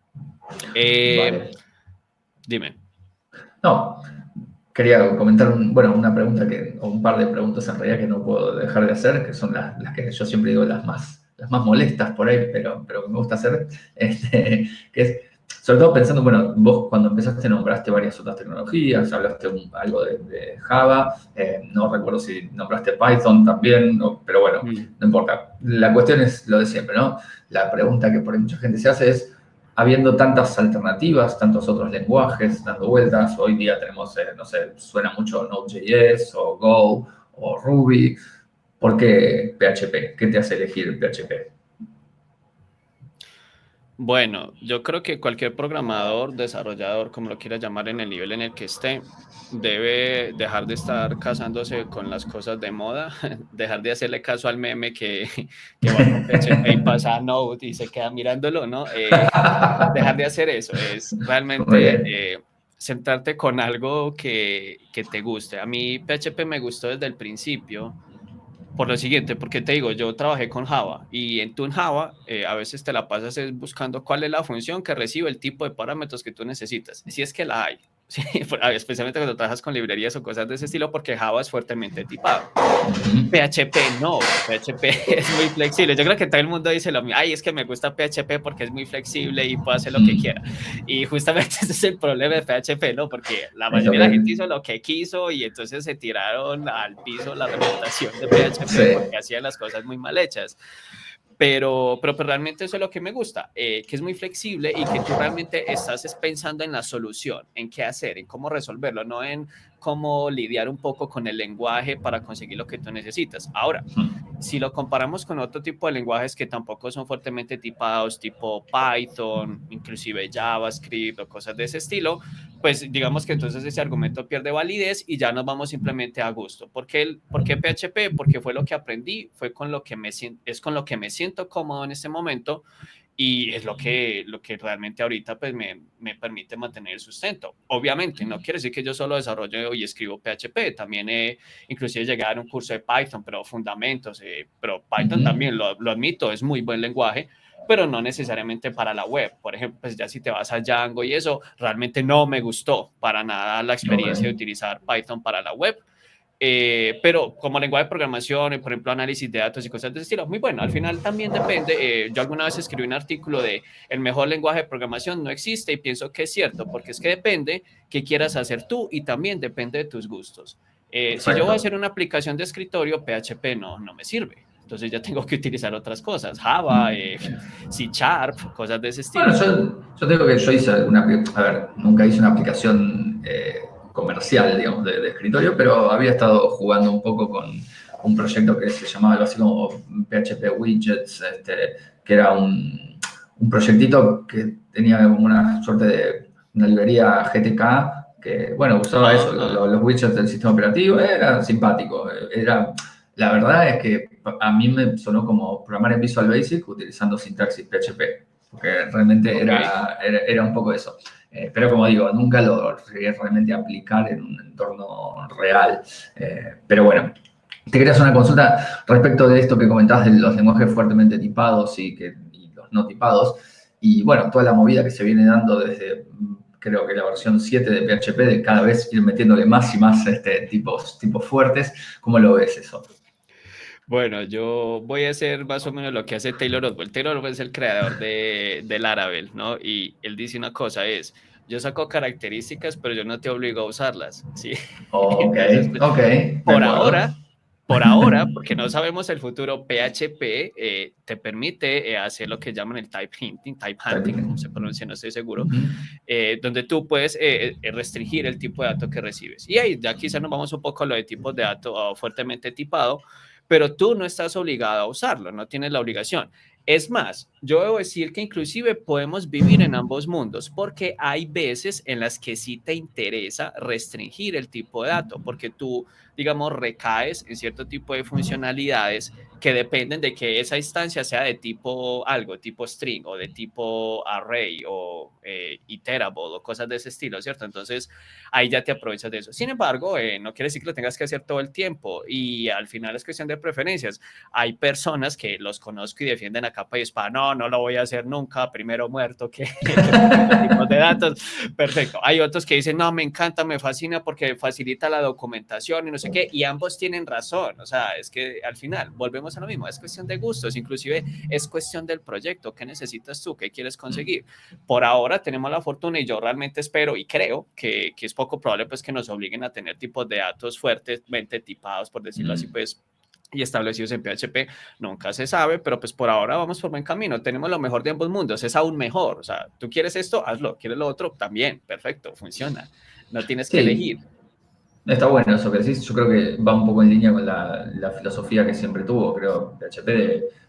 Eh, vale. dime. No, quería comentar bueno, una pregunta o un par de preguntas en realidad que no puedo dejar de hacer, que son las que yo siempre digo las más molestas por ahí, pero que me gusta hacer, que es, sobre todo pensando, bueno, vos cuando empezaste nombraste varias otras tecnologías, hablaste algo de Java, no recuerdo si nombraste Python también, pero bueno, Mm. no importa. La cuestión es lo de siempre, ¿no? La pregunta que por ahí mucha gente se hace es, habiendo tantas alternativas, tantos otros lenguajes dando vueltas, hoy día tenemos, no sé, suena mucho Node.js o Go o Ruby, ¿por qué PHP? ¿Qué te hace elegir PHP? Bueno, yo creo que cualquier programador, desarrollador, como lo quiera llamar en el nivel en el que esté, debe dejar de estar casándose con las cosas de moda, dejar de hacerle caso al meme que va con PHP y pasa a Node y se queda mirándolo, ¿no? Dejar de hacer eso, es Muy realmente bien. centrarte con algo que te guste. A mí PHP me gustó desde el principio por lo siguiente, porque te digo, yo trabajé con Java y tú en Java a veces te la pasas buscando cuál es la función que recibe el tipo de parámetros que tú necesitas, si es que la hay. Sí, especialmente cuando trabajas con librerías o cosas de ese estilo, porque Java es fuertemente tipado. PHP no, PHP es muy flexible. Yo creo que todo el mundo dice lo mismo, ay, es que me gusta PHP porque es muy flexible y puedo hacer lo que quiera. Y justamente ese es el problema de PHP, ¿no? Porque la Eso mayoría de la gente que, hizo lo que quiso y entonces se tiraron al piso la reputación de PHP sí. porque hacían las cosas muy mal hechas. Pero realmente eso es lo que me gusta, que es muy flexible y que tú realmente estás pensando en la solución, en qué hacer, en cómo resolverlo, no en cómo lidiar un poco con el lenguaje para conseguir lo que tú necesitas. Ahora, si lo comparamos con otro tipo de lenguajes que tampoco son fuertemente tipados, tipo Python, inclusive JavaScript o cosas de ese estilo, pues digamos que entonces ese argumento pierde validez y ya nos vamos simplemente a gusto. ¿Por qué PHP? Porque fue lo que aprendí, fue con lo que es con lo que me siento cómodo en este momento y es lo que realmente ahorita pues me permite mantener el sustento. Obviamente, no quiere decir que yo solo desarrollo y escribo PHP, también inclusive llegué a dar un curso de Python, pero fundamentos, pero Python Ujú. también, lo admito, es muy buen lenguaje, pero no necesariamente para la web. Por ejemplo, pues ya si te vas a Django y eso, realmente no me gustó para nada la Ok. experiencia de utilizar Python para la web. Pero como lenguaje de programación, por ejemplo, análisis de datos y cosas de ese estilo, muy bueno. Al final también depende. Yo alguna vez escribí un artículo de el mejor lenguaje de programación no existe y pienso que es cierto, porque es que depende qué quieras hacer tú y también depende de tus gustos. Si yo voy a Perfecto. hacer una aplicación de escritorio, PHP no me sirve. Entonces ya tengo que utilizar otras cosas, Java, Mm. C Sharp, cosas de ese Bueno, estilo. yo tengo que yo hice una, a ver, nunca hice una aplicación comercial, digamos, de escritorio, pero había estado jugando un poco con un proyecto que se llamaba algo así como PHP Widgets, que era un proyectito que tenía como una suerte de una librería GTK que, bueno, usaba eso, Ajá. los widgets del sistema operativo, era simpático, era, la verdad es que a mí me sonó como programar en Visual Basic utilizando sintaxis PHP porque realmente Ok. era un poco eso. Pero como digo, nunca lo llegué realmente a aplicar en un entorno real. Pero bueno, te quería hacer una consulta respecto de esto que comentabas de los lenguajes fuertemente tipados y los no tipados. Y bueno, toda la movida que se viene dando desde, creo que la versión 7 de PHP, de cada vez ir metiéndole más y más tipos fuertes. ¿Cómo lo ves eso? Bueno, yo voy a hacer más o menos lo que hace Taylor Oswald. Taylor Oswald es el creador de Laravel, ¿no? Y él dice una cosa, yo saco características, pero yo no te obligo a usarlas, ¿sí? Ok, Entonces, pues, ok, de por acuerdo. ahora, por ahora, porque no sabemos el futuro, PHP te permite hacer lo que llaman el type hunting, como se pronuncia, no estoy seguro, Ujú. donde tú puedes restringir el tipo de datos que recibes. Y ahí ya quizás nos vamos un poco a lo de tipos de datos fuertemente tipado, pero tú no estás obligado a usarlo, no tienes la obligación. Es más, yo debo decir que inclusive podemos vivir en ambos mundos porque hay veces en las que sí te interesa restringir el tipo de dato, porque tú, digamos, recaes en cierto tipo de funcionalidades que dependen de que esa instancia sea de tipo algo, tipo string o de tipo array o iterable o cosas de ese estilo, ¿cierto? Entonces, ahí ya te aprovechas de eso. Sin embargo, no quiere decir que lo tengas que hacer todo el tiempo y al final es cuestión de preferencias. Hay personas que los conozco y defienden a capa y espada, no lo voy a hacer nunca, primero muerto que restringo tipos de datos. Perfecto. Hay otros que dicen, no, me encanta, me fascina porque facilita la documentación y no sé qué, y ambos tienen razón, o sea, es que al final volvemos a lo mismo, es cuestión de gustos, inclusive es cuestión del proyecto, ¿qué necesitas tú? ¿Qué quieres conseguir? Por ahora tenemos la fortuna y yo realmente espero y creo que es poco probable pues que nos obliguen a tener tipos de datos fuertemente tipados, por decirlo así, pues y establecidos en PHP, nunca se sabe, pero pues por ahora vamos por buen camino, tenemos lo mejor de ambos mundos, es aún mejor, o sea, tú quieres esto, hazlo, quieres lo otro, también, perfecto, funciona, no tienes que Sí, elegir. está bueno eso que decís. Yo creo que va un poco en línea con la filosofía que siempre tuvo, creo, PHP,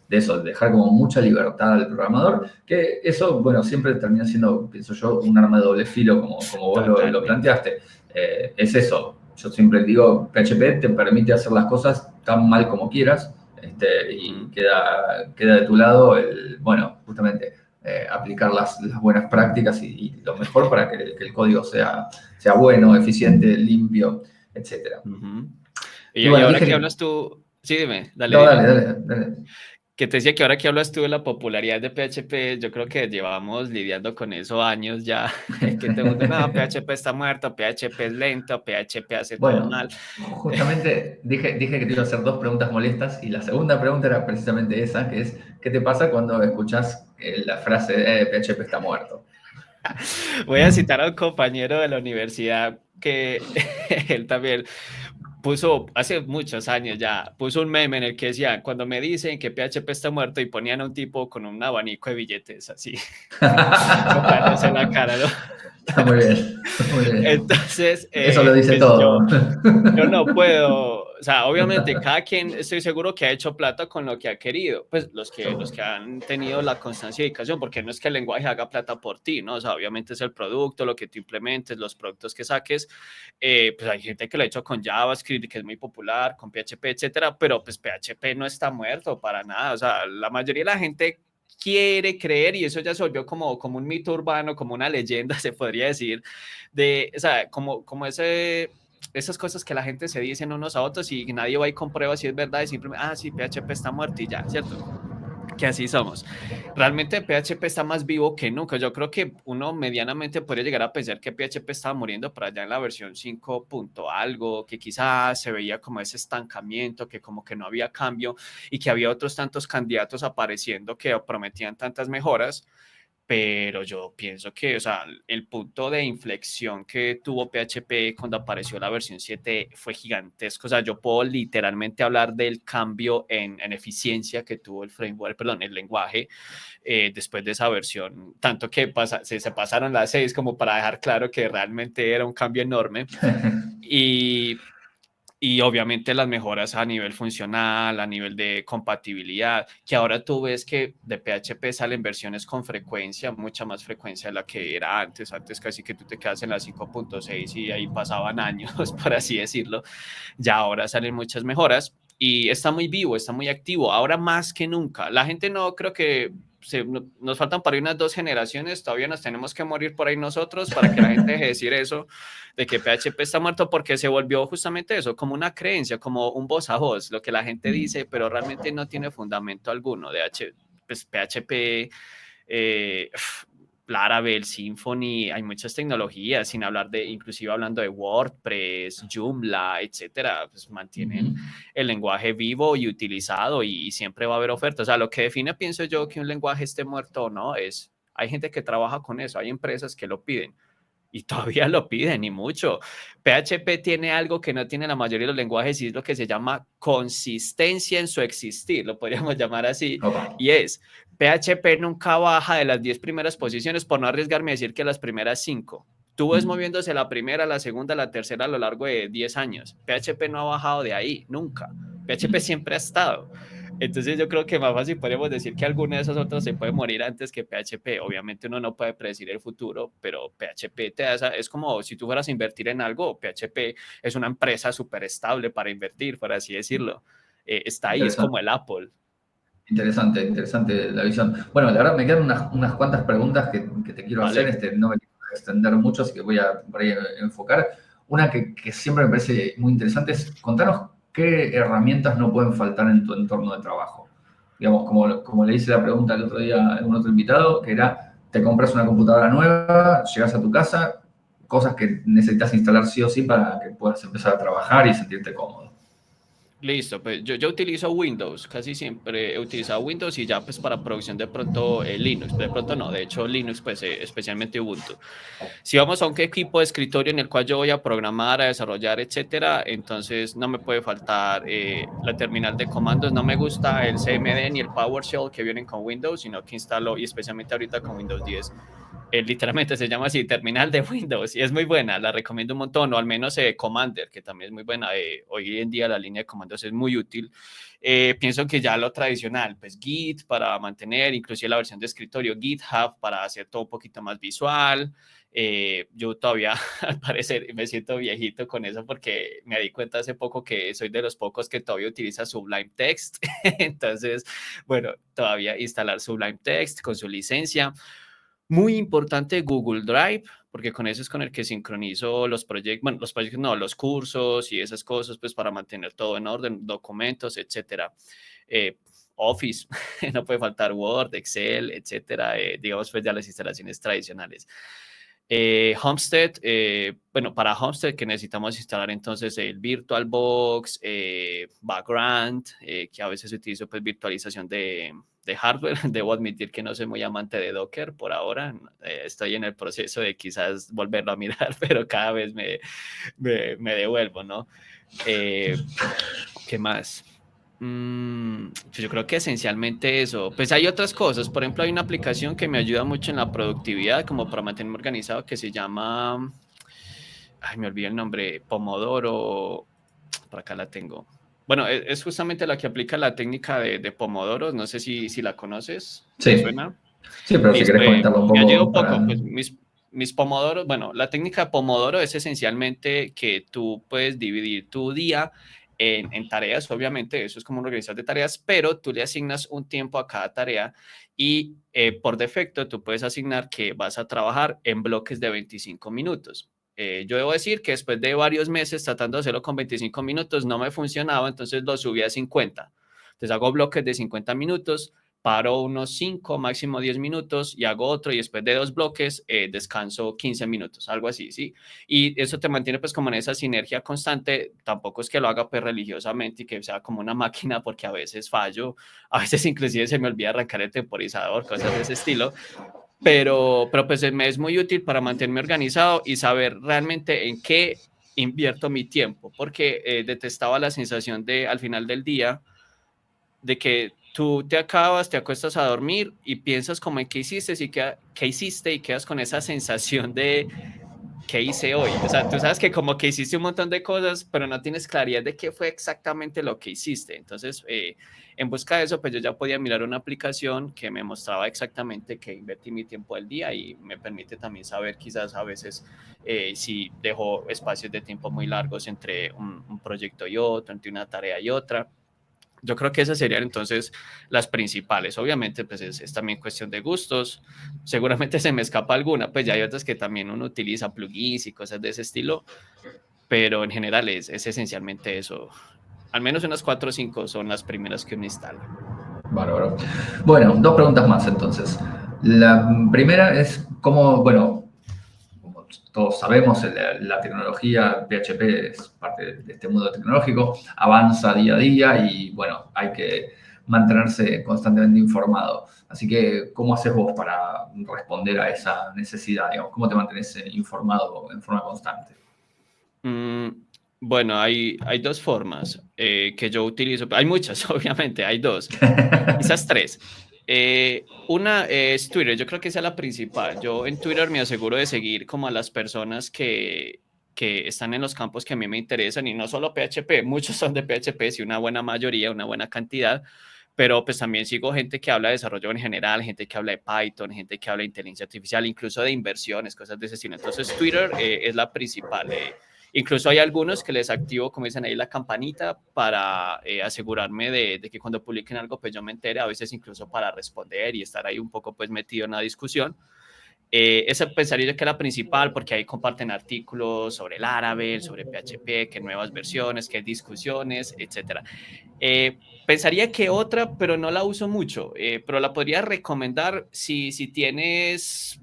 de eso, de dejar como mucha libertad al programador, que eso, bueno, siempre termina siendo, pienso yo, un arma de doble filo, como vos lo Totalmente. planteaste. Es eso, yo siempre digo, PHP te permite hacer las cosas tan mal como quieras, y Ujú. queda de tu lado bueno, justamente aplicar las buenas prácticas y lo mejor para que el código sea bueno, eficiente, limpio, etcétera. Ujú. Y Y bueno, ahora dije que que... hablas tú, sí, dime, dale, No, dime. dale. Que te decía que ahora que hablas tú de la popularidad de PHP, yo creo que llevamos lidiando con eso años ya, que todo el mundo, no, PHP está muerto, PHP es lento, PHP hace todo Bueno, mal. justamente dije que te iba a hacer dos preguntas molestas y la segunda pregunta era precisamente esa, que es, ¿qué te pasa cuando escuchas la frase de PHP está muerto? Voy a citar a un compañero de la universidad que él también puso, hace muchos años ya, puso un meme en el que decía, cuando me dicen que PHP está muerto y ponían a un tipo con un abanico de billetes así, soplándose la cara, ¿no? Está muy bien, muy bien. Entonces, Eso lo dice pues todo. yo no puedo, o sea, obviamente cada quien estoy seguro que ha hecho plata con lo que ha querido, pues los que han tenido la constancia y dedicación, porque no es que el lenguaje haga plata por ti, ¿no? O sea, obviamente es el producto, lo que tú implementes, los productos que saques, pues hay gente que lo ha hecho con JavaScript, que es muy popular, con PHP, etcétera, pero pues PHP no está muerto para nada, o sea, la mayoría de la gente quiere creer y eso ya se volvió como un mito urbano, como una leyenda, se podría decir, de, o sea, como esas cosas que la gente se dicen unos a otros y nadie va y comprueba si es verdad y simplemente, ah, sí, PHP está muerto y ya, ¿cierto? Que así somos. Realmente PHP está más vivo que nunca. Yo creo que uno medianamente podría llegar a pensar que PHP estaba muriendo por allá en la versión 5 punto algo, que quizás se veía como ese estancamiento, que como que no había cambio y que había otros tantos candidatos apareciendo que prometían tantas mejoras, pero yo pienso que, o sea, el punto de inflexión que tuvo PHP cuando apareció la versión 7 fue gigantesco. O sea, yo puedo literalmente hablar del cambio en eficiencia que tuvo el framework, perdón, el lenguaje después de esa versión. Tanto que se pasaron las 6 como para dejar claro que realmente era un cambio enorme. Y y obviamente las mejoras a nivel funcional, a nivel de compatibilidad, que ahora tú ves que de PHP salen versiones con frecuencia, mucha más frecuencia de la que era antes. Antes casi que tú te quedas en la 5.6 y ahí pasaban años, por así decirlo. Ya ahora salen muchas mejoras y está muy vivo, está muy activo, ahora más que nunca. La gente no creo que nos faltan para unas 2 generaciones, todavía nos tenemos que morir por ahí nosotros para que la gente deje de decir eso, de que PHP está muerto porque se volvió justamente eso, como una creencia, como un voz a voz, lo que la gente dice, pero realmente no tiene fundamento alguno. Pues PHP eh, Laravel, Symfony, hay muchas tecnologías, sin hablar de, inclusive hablando de WordPress, Joomla, etcétera, pues mantienen Ujú. el lenguaje vivo y utilizado y siempre va a haber ofertas. O sea, lo que define, pienso yo, que un lenguaje esté muerto o no es, hay gente que trabaja con eso, hay empresas que lo piden y todavía lo piden y mucho. PHP tiene algo que no tiene la mayoría de los lenguajes y es lo que se llama consistencia en su existir, lo podríamos llamar así, Opa. y es PHP nunca baja de las 10 primeras posiciones, por no arriesgarme a decir que las primeras 5. Tú ves Mm. moviéndose la primera, la segunda, la tercera a lo largo de 10 años. PHP no ha bajado de ahí, nunca. PHP Mm. siempre ha estado. Entonces yo creo que más fácil podemos decir que alguna de esas otras se puede morir antes que PHP. Obviamente uno no puede predecir el futuro, pero PHP te da es como si tú fueras a invertir en algo, PHP es una empresa súper estable para invertir, por así decirlo. Está ahí, es Interesante. como el Apple. Interesante la visión. Bueno, la verdad me quedan unas cuantas preguntas que te quiero hacer. Vale. No me quiero extender mucho, así que voy a por ahí enfocar. Una que siempre me parece muy interesante es contanos qué herramientas no pueden faltar en tu entorno de trabajo. Digamos, como le hice la pregunta el otro día a un otro invitado, que era, te compras una computadora nueva, llegas a tu casa, cosas que necesitas instalar sí o sí para que puedas empezar a trabajar y sentirte cómodo. Listo, pues yo utilizo Windows, casi siempre he utilizado Windows y ya pues para producción de pronto Linux, de pronto no, de hecho Linux pues especialmente Ubuntu. Si vamos a un equipo de escritorio en el cual yo voy a programar, a desarrollar, etcétera, entonces no me puede faltar la terminal de comandos. No me gusta el CMD ni el PowerShell que vienen con Windows, sino que instalo, y especialmente ahorita con Windows 10, literalmente se llama así, terminal de Windows, y es muy buena, la recomiendo un montón, o al menos Commander, que también es muy buena. Hoy en día la línea de comandos es muy útil. Pienso que ya lo tradicional, pues Git para mantener, inclusive la versión de escritorio, GitHub para hacer todo un poquito más visual. Yo todavía, al parecer, me siento viejito con eso porque me di cuenta hace poco que soy de los pocos que todavía utiliza Sublime Text. Entonces, bueno, todavía instalar Sublime Text con su licencia. Muy importante Google Drive, porque con eso es con el que sincronizo los proyectos, bueno, los proyectos no, los cursos y esas cosas, pues para mantener todo en orden, documentos, etcétera. Eh, Office, no puede faltar Word, Excel, etcétera, digamos pues ya las instalaciones tradicionales. Homestead, bueno, para Homestead que necesitamos instalar entonces el VirtualBox, Background, que a veces utilizo pues virtualización de hardware. Debo admitir que no soy muy amante de Docker por ahora. Estoy en el proceso de quizás volverlo a mirar, pero cada vez me devuelvo, ¿no? ¿Qué más? Pues yo creo que esencialmente eso. Pues hay otras cosas. Por ejemplo, hay una aplicación que me ayuda mucho en la productividad, como para mantenerme organizado, que se llama, ay, me olvidé el nombre, Pomodoro. Por acá la tengo. Bueno, es justamente la que aplica la técnica de Pomodoro. No sé si la conoces. ¿Te Sí, suena? sí, pero si Listo. querés comentarlo un Me ayuda poco un para... poco. Pues mis pomodoros, bueno, la técnica de pomodoro es esencialmente que tú puedes dividir tu día en tareas, obviamente, eso es como un organizador de tareas, pero tú le asignas un tiempo a cada tarea y por defecto tú puedes asignar que vas a trabajar en bloques de 25 minutos. Yo debo decir que después de varios meses tratando de hacerlo con 25 minutos no me funcionaba, entonces lo subí a 50. Entonces hago bloques de 50 minutos, paro unos 5, máximo 10 minutos y hago otro y después de 2 bloques descanso 15 minutos, algo así, ¿sí? Y eso te mantiene pues como en esa sinergia constante. Tampoco es que lo haga pues religiosamente y que sea como una máquina porque a veces fallo, a veces inclusive se me olvida arrancar el temporizador, cosas de ese estilo, pero pues me es muy útil para mantenerme organizado y saber realmente en qué invierto mi tiempo, porque detestaba la sensación de al final del día de que tú te acabas, te acuestas a dormir y piensas como en qué hiciste qué hiciste y quedas con esa sensación de qué hice hoy. O sea, tú sabes que como que hiciste un montón de cosas, pero no tienes claridad de qué fue exactamente lo que hiciste. Entonces, en busca de eso, pues yo ya podía mirar una aplicación que me mostraba exactamente qué invertí mi tiempo del día y me permite también saber quizás a veces si dejo espacios de tiempo muy largos entre un proyecto y otro, entre una tarea y otra. Yo creo que esas serían entonces las principales. Obviamente, pues es también cuestión de gustos. Seguramente se me escapa alguna, pues ya hay otras que también uno utiliza, plugins y cosas de ese estilo, pero en general es esencialmente eso. Al menos unas 4 o 5 son las primeras que uno instala. Bárbaro. Bueno, dos preguntas más entonces. La primera es cómo, bueno, como todos sabemos, la tecnología, PHP es parte de este mundo tecnológico, avanza día a día y bueno, hay que mantenerse constantemente informado. Así que, ¿cómo haces vos para responder a esa necesidad? Digamos? ¿Cómo te mantienes informado en forma constante? Mm, bueno, hay dos formas que yo utilizo. Hay muchas, obviamente, hay dos, quizás tres. Una es Twitter, yo creo que esa es la principal. Yo en Twitter me aseguro de seguir como a las personas que están en los campos que a mí me interesan y no solo PHP, muchos son de PHP, sí, una buena mayoría, una buena cantidad, pero pues también sigo gente que habla de desarrollo en general, gente que habla de Python, gente que habla de inteligencia artificial, incluso de inversiones, cosas de ese estilo. Entonces Twitter es la principal. Incluso hay algunos que les activo, como dicen ahí, la campanita para asegurarme de que cuando publiquen algo, pues yo me entere, a veces incluso para responder y estar ahí un poco pues metido en la discusión. Esa pensaría yo que es la principal porque ahí comparten artículos sobre el Laravel, sobre PHP, que nuevas versiones, que discusiones, etcétera. Pensaría que otra, pero no la uso mucho, pero la podría recomendar si tienes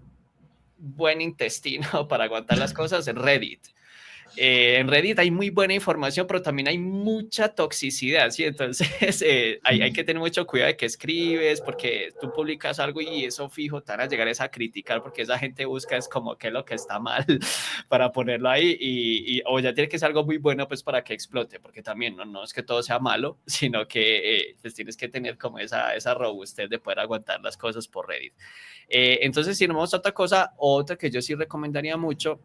buen intestino para aguantar las cosas, Reddit. En Reddit hay muy buena información, pero también hay mucha toxicidad, ¿sí? Entonces hay que tener mucho cuidado de qué escribes, porque tú publicas algo y eso fijo, te van a llegar a criticar, porque esa gente busca es como qué es lo que está mal para ponerlo ahí, o ya tiene que ser algo muy bueno, pues para que explote, porque también no es que todo sea malo, sino que pues tienes que tener como esa robustez de poder aguantar las cosas por Reddit. Entonces, si no vamos a otra cosa, otra que yo sí recomendaría mucho,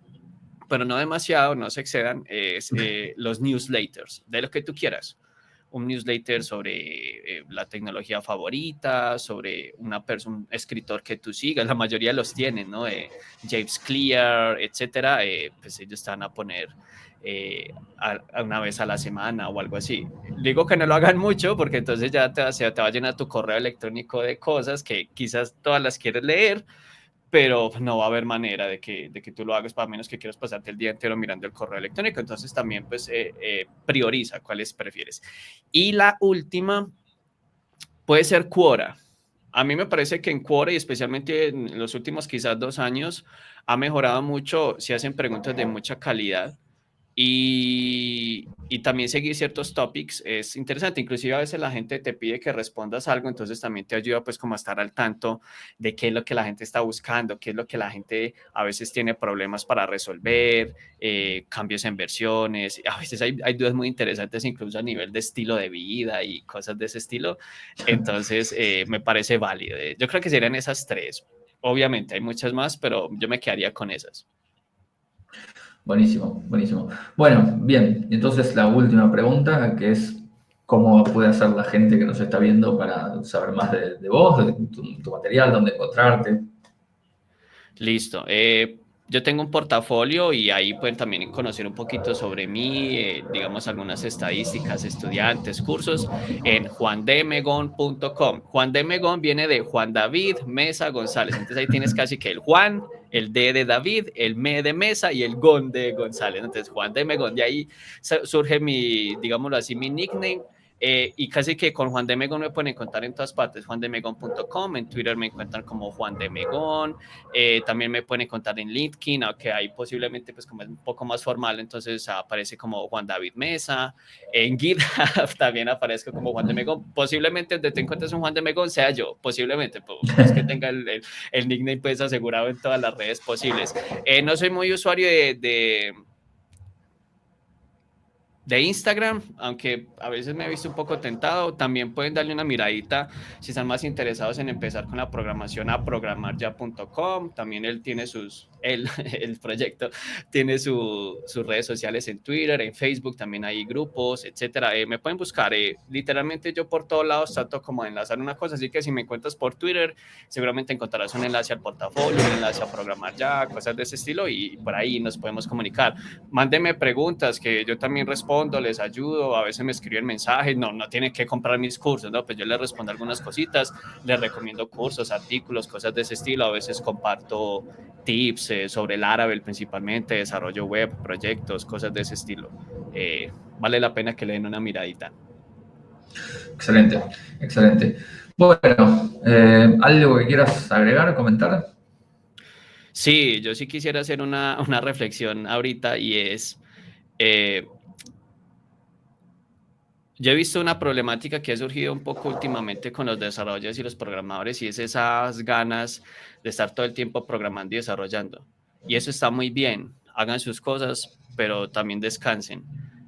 pero no demasiado, no se excedan, es los newsletters, de lo que tú quieras. Un newsletter sobre la tecnología favorita, sobre un escritor que tú sigas, la mayoría los tienen, ¿no? James Clear, etcétera, pues ellos están a poner a una vez a la semana o algo así. Digo que no lo hagan mucho porque entonces ya te va a llenar tu correo electrónico de cosas que quizás todas las quieres leer, pero no va a haber manera de que tú lo hagas, para menos que quieras pasarte el día entero mirando el correo electrónico. Entonces también pues prioriza cuáles prefieres. Y la última puede ser Quora. A mí me parece que en Quora, y especialmente en los últimos quizás 2 años, ha mejorado mucho si hacen preguntas de mucha calidad. Y también seguir ciertos topics es interesante. Inclusive a veces la gente te pide que respondas algo, entonces también te ayuda pues como a estar al tanto de qué es lo que la gente está buscando, qué es lo que la gente a veces tiene problemas para resolver, cambios en versiones. A veces hay dudas muy interesantes incluso a nivel de estilo de vida y cosas de ese estilo. Entonces me parece válido. Yo creo que serían esas tres. Obviamente hay muchas más, pero yo me quedaría con esas. Buenísimo, buenísimo. Bueno, bien, entonces la última pregunta, que es cómo puede hacer la gente que nos está viendo para saber más de vos, de tu material, dónde encontrarte. Listo. Yo tengo un portafolio y ahí pueden también conocer un poquito sobre mí, digamos algunas estadísticas, estudiantes, cursos en juandemegon.com. Juan de Megón viene de Juan David Mesa González. Entonces ahí tienes casi que el Juan, el D de David, el Me de Mesa y el Gon de González. Entonces Juan de Megón, de ahí surge mi, digámoslo así, mi nickname. Y casi que con Juan de Megón me pueden encontrar en todas partes, juandemegón.com, en Twitter me encuentran como Juan de Megón, también me pueden encontrar en LinkedIn, aunque ahí posiblemente pues como es un poco más formal, entonces aparece como Juan David Mesa. En GitHub también aparezco como Juan de Megón. Posiblemente donde te encuentres un Juan de Megón sea yo, posiblemente, pues, no es que tenga el nickname pues asegurado en todas las redes posibles. No soy muy usuario de Instagram, aunque a veces me he visto un poco tentado. También pueden darle una miradita si están más interesados en empezar con la programación a programarya.com. También él tiene el proyecto tiene sus redes sociales en Twitter, en Facebook, también hay grupos, etcétera. Me pueden buscar, literalmente yo por todos lados trato como de enlazar una cosa, así que si me encuentras por Twitter, seguramente encontrarás un enlace al portafolio, un enlace a programar ya, cosas de ese estilo, y por ahí nos podemos comunicar. Mándenme preguntas que yo también respondo, les ayudo, a veces me escriben mensajes, no tienen que comprar mis cursos, ¿no? Pues yo les respondo algunas cositas, les recomiendo cursos, artículos, cosas de ese estilo, a veces comparto tips sobre el Laravel principalmente, desarrollo web, proyectos, cosas de ese estilo. Vale la pena que le den una miradita. Excelente, excelente. Bueno, ¿algo que quieras agregar, comentar? Sí, yo sí quisiera hacer una reflexión ahorita y es, eh, yo he visto una problemática que ha surgido un poco últimamente con los desarrolladores y los programadores y es esas ganas de estar todo el tiempo programando y desarrollando. Y eso está muy bien, hagan sus cosas, pero también descansen.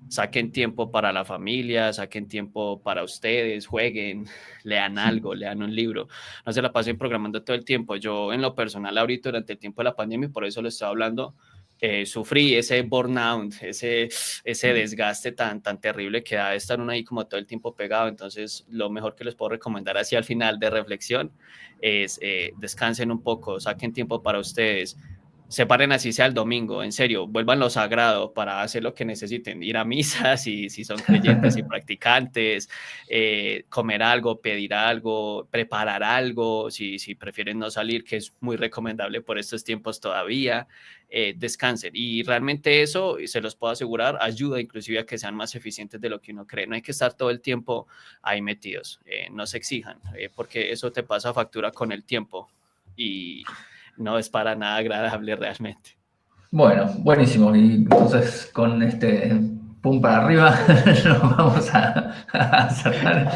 Saquen tiempo para la familia, saquen tiempo para ustedes, jueguen, lean algo, lean un libro. No se la pasen programando todo el tiempo. Yo en lo personal ahorita durante el tiempo de la pandemia, y por eso lo estoy hablando, sufrí ese burnout, ese desgaste tan terrible que da de estar uno ahí como todo el tiempo pegado. Entonces, lo mejor que les puedo recomendar así al final de reflexión es descansen un poco, saquen tiempo para ustedes. Separen así sea el domingo, en serio, vuelvan lo sagrado para hacer lo que necesiten, ir a misa si son creyentes y practicantes, comer algo, pedir algo, preparar algo, si prefieren no salir, que es muy recomendable por estos tiempos todavía, descansen. Y realmente eso, se los puedo asegurar, ayuda inclusive a que sean más eficientes de lo que uno cree. No hay que estar todo el tiempo ahí metidos, no se exijan, porque eso te pasa factura con el tiempo. Y no es para nada agradable realmente. Bueno, buenísimo. Y entonces con este pum para arriba nos vamos a cerrar.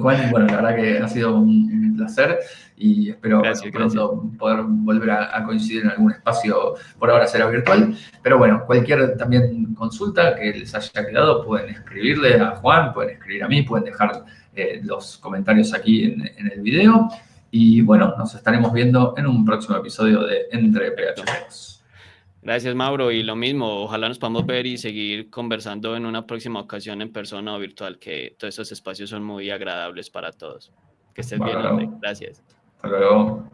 Juan, bueno, la verdad que ha sido un placer y espero, bueno, Gracias, gracias. pronto poder volver a coincidir en algún espacio, por ahora será virtual. Pero bueno, cualquier también consulta que les haya quedado, pueden escribirle a Juan, pueden escribir a mí, pueden dejar los comentarios aquí en el video. Y bueno, nos estaremos viendo en un próximo episodio de Entre Perfecto. PHPs. Gracias, Mauro. Y lo mismo, ojalá nos podamos ver y seguir conversando en una próxima ocasión en persona o virtual, que todos estos espacios son muy agradables para todos. Que estés bien, hombre. Bárbaro. Gracias. Hasta luego.